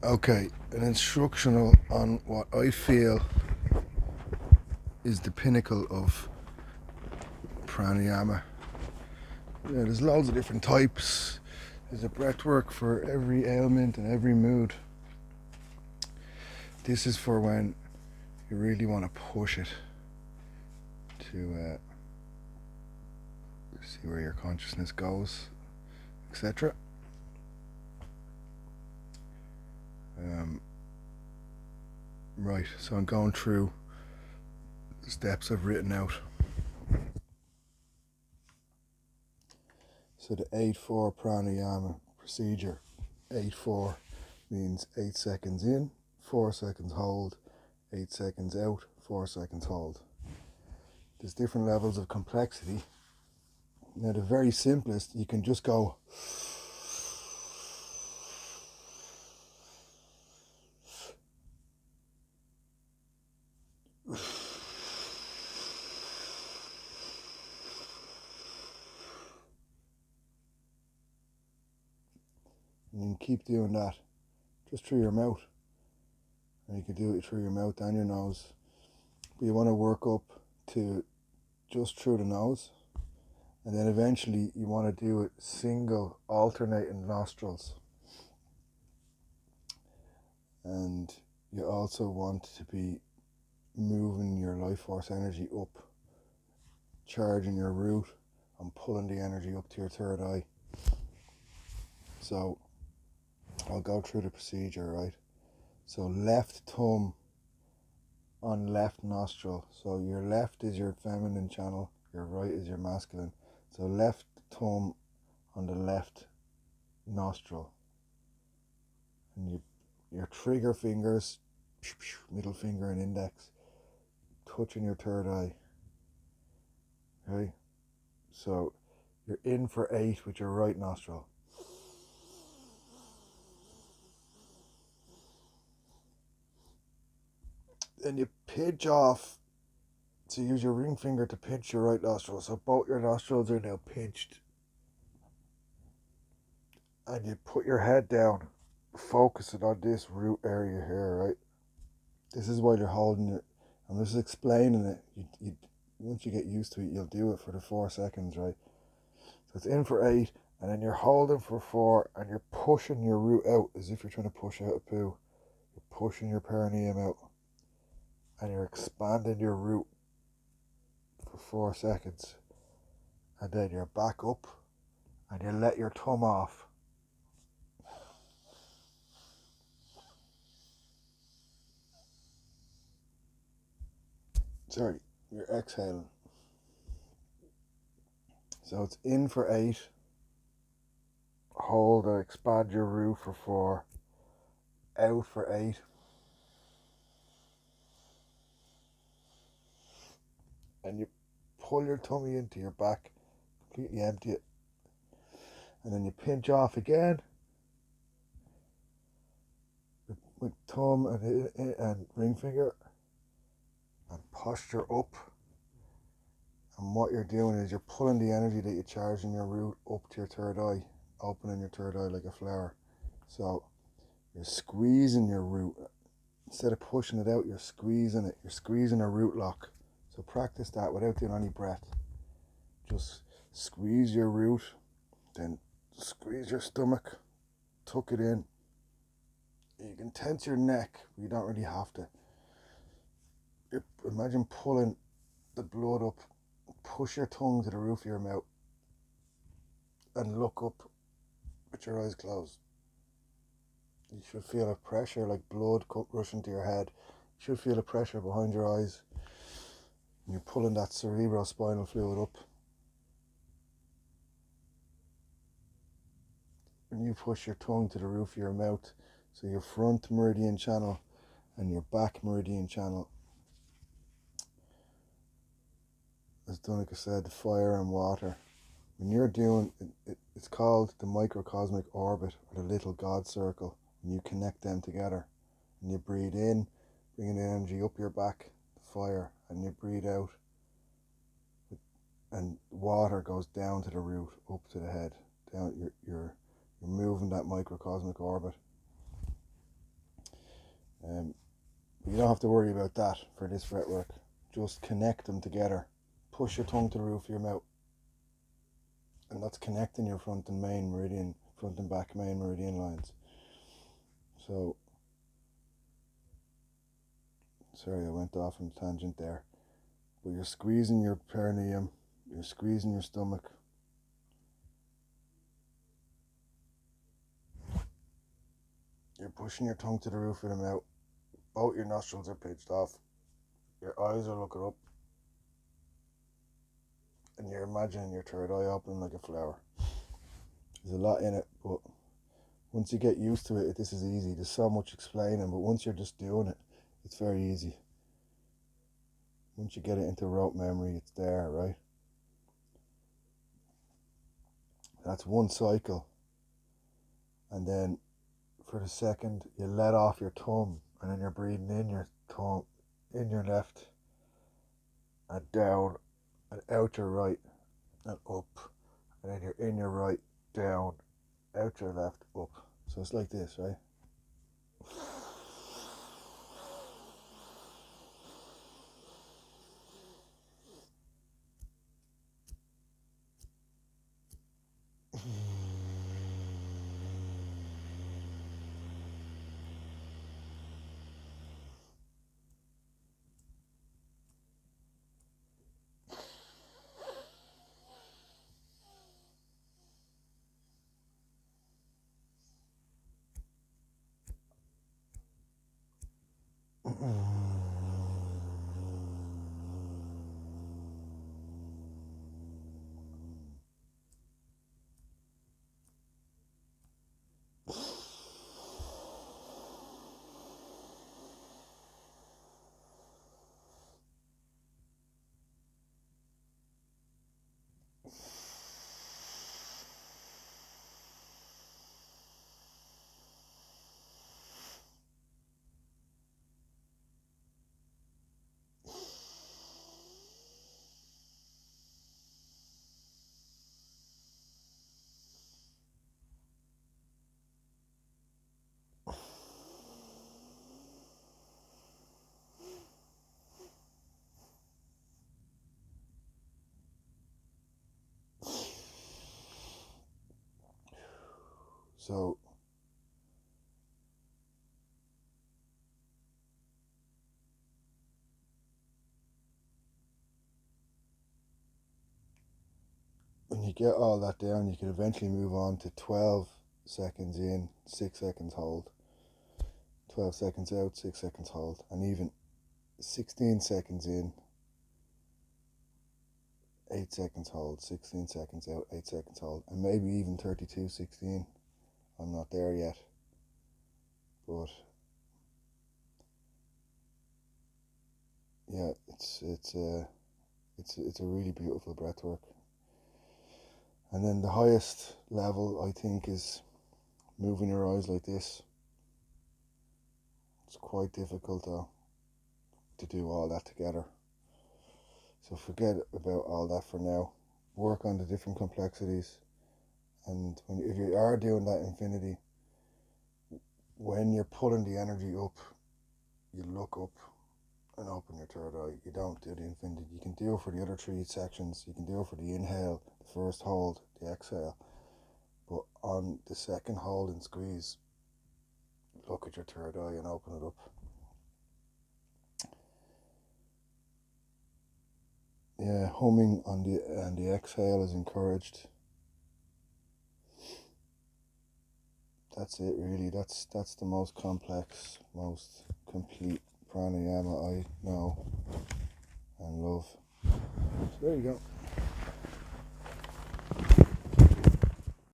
Okay, an instructional on what I feel is the pinnacle of pranayama. Yeah, there's loads of different types. There's a breathwork for every ailment and every mood. This is for when you really want to push it to see where your consciousness goes, etc. Right, so I'm going through the steps I've written out. So the 8-4 pranayama procedure. 8-4 means 8 seconds in, 4 seconds hold, 8 seconds out, 4 seconds hold. There's different levels of complexity. Now the very simplest, you can just go and you can keep doing that just through your mouth. And you can do it through your mouth and your nose. But you want to work up to just through the nose. And then eventually you want to do it single alternating nostrils. And you also want to be moving your life force energy up, charging your root and pulling the energy up to your third eye. So I'll go through the procedure, right? So left thumb on left nostril. So your left is your feminine channel, your right is your masculine. So left thumb on the left nostril. And your trigger fingers, middle finger and index, touching your third eye. Okay? So you're in for 8 with your right nostril. Then you pinch off. So use your ring finger to pinch your right nostril. So both your nostrils are now pinched. And you put your head down, focusing on this root area here, right? This is why you're holding it. I'm just explaining it. You once you get used to it, you'll do it for the 4 seconds, right? So it's in for 8, and then you're holding for 4, and you're pushing your root out as if you're trying to push out a poo. You're pushing your perineum out, and you're expanding your root for 4 seconds. And then you're back up, and you let your thumb off. Sorry, you're exhaling. So it's in for 8. Hold and expand your root for 4. Out for 8. And you pull your tummy into your back, completely empty it. And then you pinch off again with thumb and ring finger and posture up. And what you're doing is you're pulling the energy that you charge in your root up to your third eye, opening your third eye like a flower. So you're squeezing your root. Instead of pushing it out, you're squeezing it. You're squeezing a rootlock. So practice that without doing any breath. Just squeeze your root, then squeeze your stomach, tuck it in. You can tense your neck, but you don't really have to. Imagine pulling the blood up, push your tongue to the roof of your mouth, and look up with your eyes closed. You should feel a pressure like blood rushing to your head. You should feel a pressure behind your eyes. And you're pulling that cerebral spinal fluid up. And you push your tongue to the roof of your mouth. So your front meridian channel and your back meridian channel. As Dunica said, fire and water. When you're doing it, it's called the microcosmic orbit or the little God circle. And you connect them together. And you breathe in, bringing the energy up your back, fire, and you breathe out. And water goes down to the root, up to the head. Down, you're moving that microcosmic orbit. You don't have to worry about that for this breath work. Just connect them together. Push your tongue to the roof of your mouth, and that's connecting your front and back main meridian lines. So, sorry, I went off on a tangent there. But you're squeezing your perineum, you're squeezing your stomach. You're pushing your tongue to the roof of the mouth. Both your nostrils are pitched off. Your eyes are looking up. And you're imagining your third eye opening like a flower. There's a lot in it, but once you get used to it, this is easy. There's so much explaining, but once you're just doing it, it's very easy. Once you get it into rote memory, it's there, right? That's one cycle. And then for the second, you let off your thumb, and then you're breathing in your thumb, in your left, and down, and out your right, and up. And then you're in your right, down, out your left, up. So it's like this, right? So when you get all that down, you can eventually move on to 12 seconds in, 6 seconds hold, 12 seconds out, 6 seconds hold, and even 16 seconds in, 8 seconds hold, 16 seconds out, 8 seconds hold, and maybe even 32-16. I'm not there yet, but yeah, it's a really beautiful breath work. And then the highest level, I think, is moving your eyes like this. It's quite difficult though to do all that together. So forget about all that for now. Work on the different complexities, and if you are doing that infinity, when you're pulling the energy up, you look up and open your third eye. You don't do the infinity. You can do it for the other 3 sections. You can do it for the inhale, the first hold, the exhale. But on the second hold and squeeze, look at your third eye and open it up. Yeah, humming on the exhale is encouraged. That's it really. That's the most complex, most complete pranayama I know and love. So there you go.